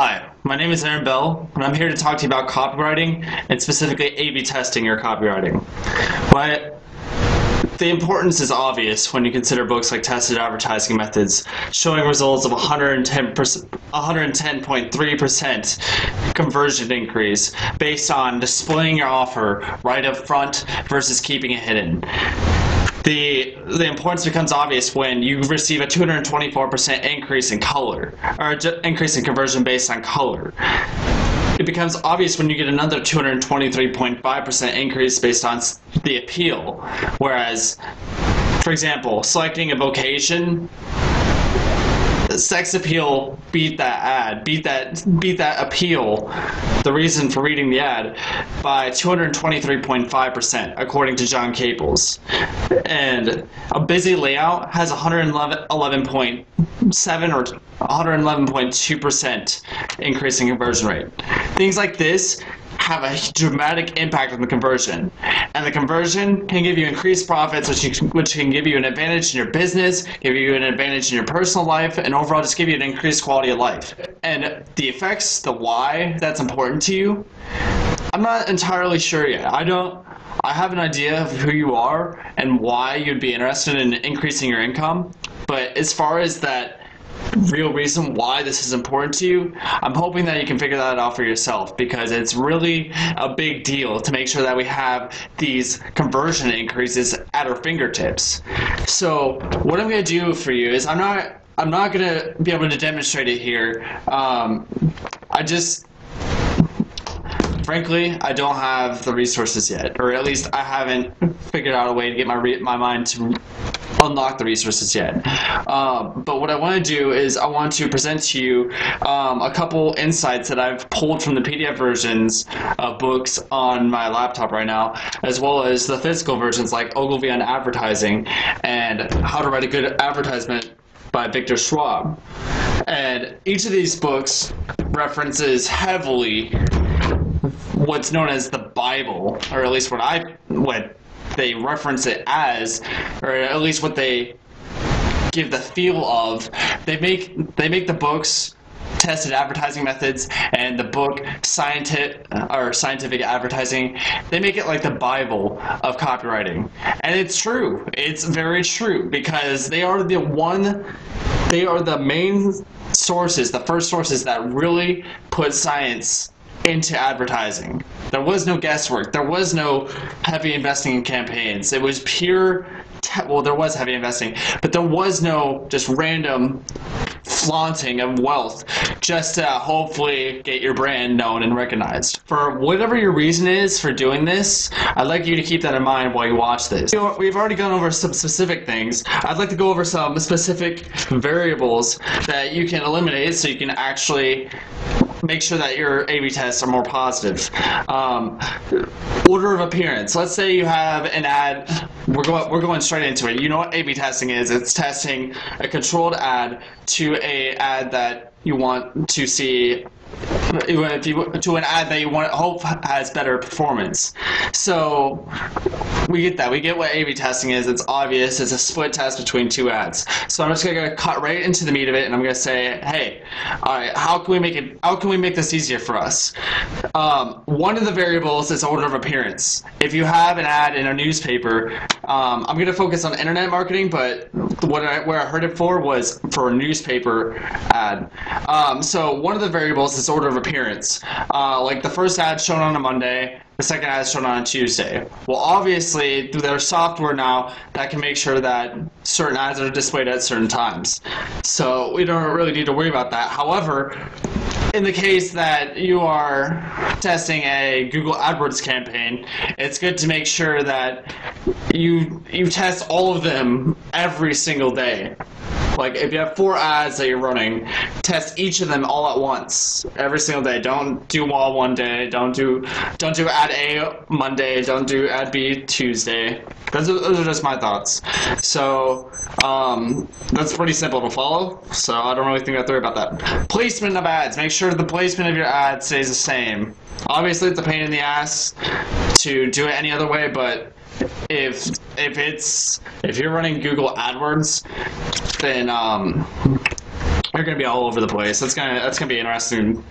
Hi, my name is Aaron Bell, and I'm here to talk to you about copywriting, and specifically A/B testing your copywriting. But the importance is obvious when you consider books like Tested Advertising Methods, showing results of 110.3% conversion increase based on displaying your offer right up front versus keeping it hidden. The importance becomes obvious when you receive a 224% increase in color, or increase in conversion based on color. It becomes obvious when you get another 223.5% increase based on the appeal. Whereas, for example, selecting a vocation, sex appeal beat that ad, beat that appeal, the reason for reading the ad, by 223.5%, according to John Caples. And a busy layout has 111.7 or 111.2% increase in conversion rate. Things like this have a dramatic impact on the conversion, and the conversion can give you increased profits, which can give you an advantage in your business, give you an advantage in your personal life, and overall just give you an increased quality of life. And the effects, the why that's important to you, I'm not entirely sure yet. I have an idea of who you are and why you'd be interested in increasing your income, but as far as that real reason why this is important to you, I'm hoping that you can figure that out for yourself, because it's really a big deal to make sure that we have these conversion increases at our fingertips. So what I'm going to do for you is I'm not going to be able to demonstrate it here. Frankly, I don't have the resources yet, or at least I haven't figured out a way to get my mind to unlock the resources yet. But what I want to do is I want to present to you a couple insights that I've pulled from the PDF versions of books on my laptop right now, as well as the physical versions like Ogilvy on advertising and How to Write a Good Advertisement by Victor Schwab. And each of these books references heavily what's known as the Bible, or at least what they reference it as, or at least what they give the feel of. They make the books Tested Advertising Methods and the book Scientific Advertising, they make it like the Bible of copywriting. And it's true. It's very true, because they are the main sources, the first sources that really put science into advertising. There was no guesswork. There was no heavy investing in campaigns. It was pure, well, there was heavy investing, but there was no just random flaunting of wealth just to hopefully get your brand known and recognized. For whatever your reason is for doing this, I'd like you to keep that in mind while you watch this. We've already gone over some specific things. I'd like to go over some specific variables that you can eliminate so you can actually make sure that your A/B tests are more positive. Order of appearance. Let's say you have an ad. We're going straight into it. You know what A/B testing is? It's testing a controlled ad to an ad that you want to see, to an ad that you want hope has better performance. So we get that. We get what A/B testing is. It's obvious. It's a split test between two ads. So I'm just gonna cut right into the meat of it, and I'm gonna say, hey, all right, how can we make this easier for us? One of the variables is order of appearance. If you have an ad in a newspaper, I'm gonna focus on internet marketing, but where I heard it was for a newspaper ad. So one of the variables is order of appearance. Like the first ad shown on a Monday, the second ad is shown on a Tuesday. Well, obviously, there's software now that can make sure that certain ads are displayed at certain times. So we don't really need to worry about that. However, in the case that you are testing a Google AdWords campaign, it's good to make sure that you test all of them every single day. Like if you have 4 ads that you're running, test each of them all at once, every single day. Don't do all one day. Don't do ad A Monday. Don't do ad B Tuesday. Those are just my thoughts. So that's pretty simple to follow. So I don't really think I have to worry about that. Placement of ads. Make sure the placement of your ad stays the same. Obviously, it's a pain in the ass to do it any other way, but if you're running Google AdWords, then they're gonna be all over the place. That's gonna be interesting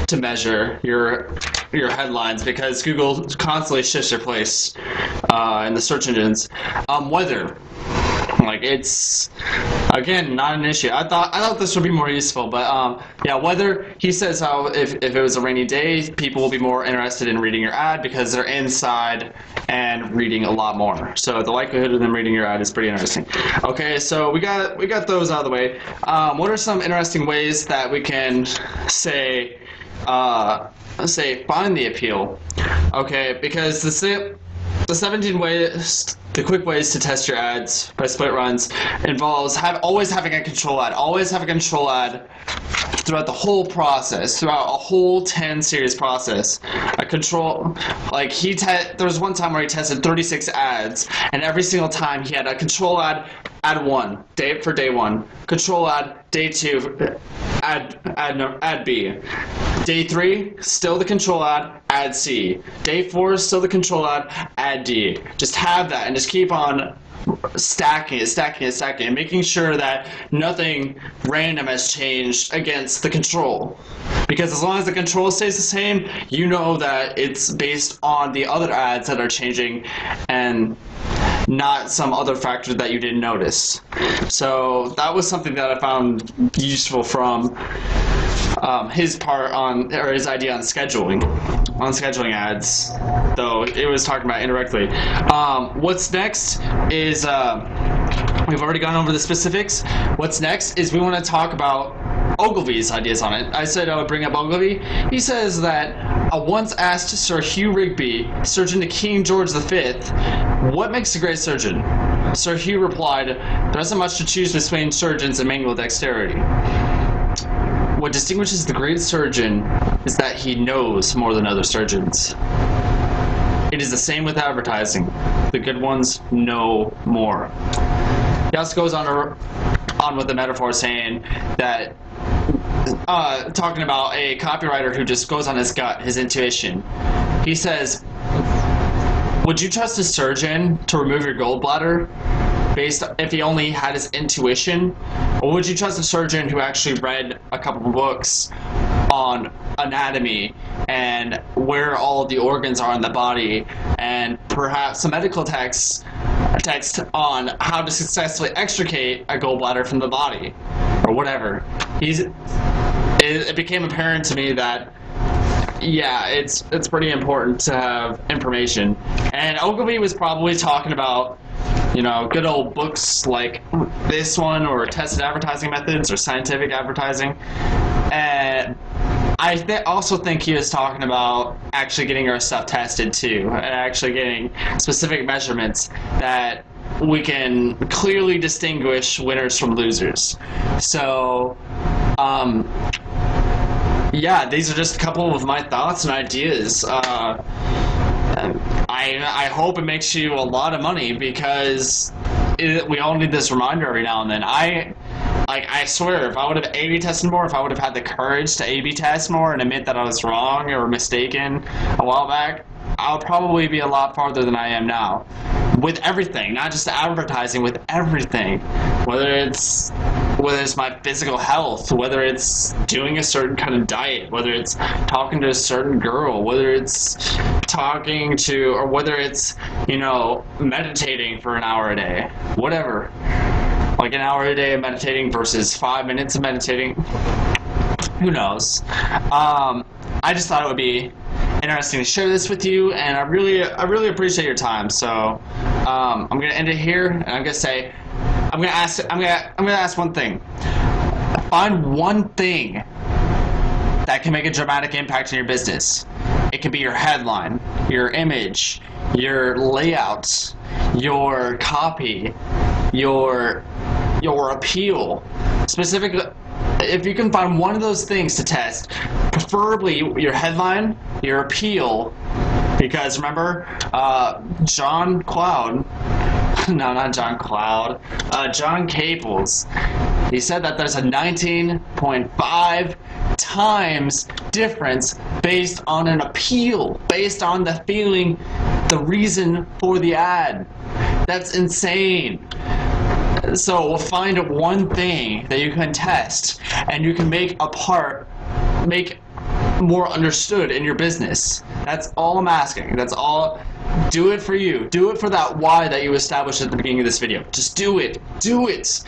to measure your headlines, because Google constantly shifts their place in the search engines. Weather, like, it's again not an issue. I thought this would be more useful, but yeah, weather. He says how if it was a rainy day, people will be more interested in reading your ad because they're inside and reading a lot more. So the likelihood of them reading your ad is pretty interesting. Okay, so we got those out of the way. What are some interesting ways that we can say find the appeal? Okay, because the 17 ways, the quick ways to test your ads by split runs involves always having a control ad. Always have a control ad throughout the whole process, throughout a whole 10 series process. A control, like there was one time where he tested 36 ads, and every single time he had a control ad 1, for day 1, control ad day 2, ad B. Day 3, still the control ad C. Day 4, still the control ad D. Just have that and just keep on stacking it, and making sure that nothing random has changed against the control. Because as long as the control stays the same, you know that it's based on the other ads that are changing and not some other factor that you didn't notice. So that was something that I found useful from his part on, or his idea on scheduling ads, though it was talking about indirectly. What's next is, we've already gone over the specifics. What's next is we want to talk about Ogilvy's ideas on it. I said I would bring up Ogilvy. He says that once asked Sir Hugh Rigby, surgeon to King George V, what makes a great surgeon? Sir Hugh replied, there isn't much to choose between surgeons and manual dexterity. What distinguishes the great surgeon is that he knows more than other surgeons. It is the same with advertising. The good ones know more. He also goes on with the metaphor saying that, talking about a copywriter who just goes on his gut, his intuition. He says, would you trust a surgeon to remove your gallbladder if he only had his intuition? Or would you trust a surgeon who actually read a couple of books on anatomy and where all of the organs are in the body, and perhaps some medical text on how to successfully extricate a gallbladder from the body, or whatever? It became apparent to me that, yeah, it's pretty important to have information. And Ogilvy was probably talking about, good old books like this one, or tested advertising methods, or scientific advertising. And I also think he was talking about actually getting our stuff tested too, and actually getting specific measurements that we can clearly distinguish winners from losers. So, yeah, these are just a couple of my thoughts and ideas. I hope it makes you a lot of money, because we all need this reminder every now and then. I swear, if I would have A/B tested more, if I would have had the courage to A/B test more and admit that I was wrong or mistaken a while back, I'll probably be a lot farther than I am now. With everything, not just advertising, with everything. Whether it's my physical health, whether it's doing a certain kind of diet, whether it's talking to a certain girl, whether it's whether it's, meditating for an hour a day, whatever. Like an hour a day of meditating versus 5 minutes of meditating. Who knows? I just thought it would be interesting to share this with you, and I really appreciate your time. So I'm gonna end it here, and I'm gonna ask one thing. Find one thing that can make a dramatic impact in your business. It could be your headline, your image, your layouts, your copy, your appeal. Specifically, if you can find one of those things to test, preferably your headline, your appeal, because remember, John Caples, he said that there's a 19.5 times difference based on an appeal, based on the feeling, the reason for the ad. That's insane. So we'll find one thing that you can test and you can make more understood in your business. That's all I'm asking. That's all. Do it for you. Do it for that why that you established at the beginning of this video. Just do it. Do it.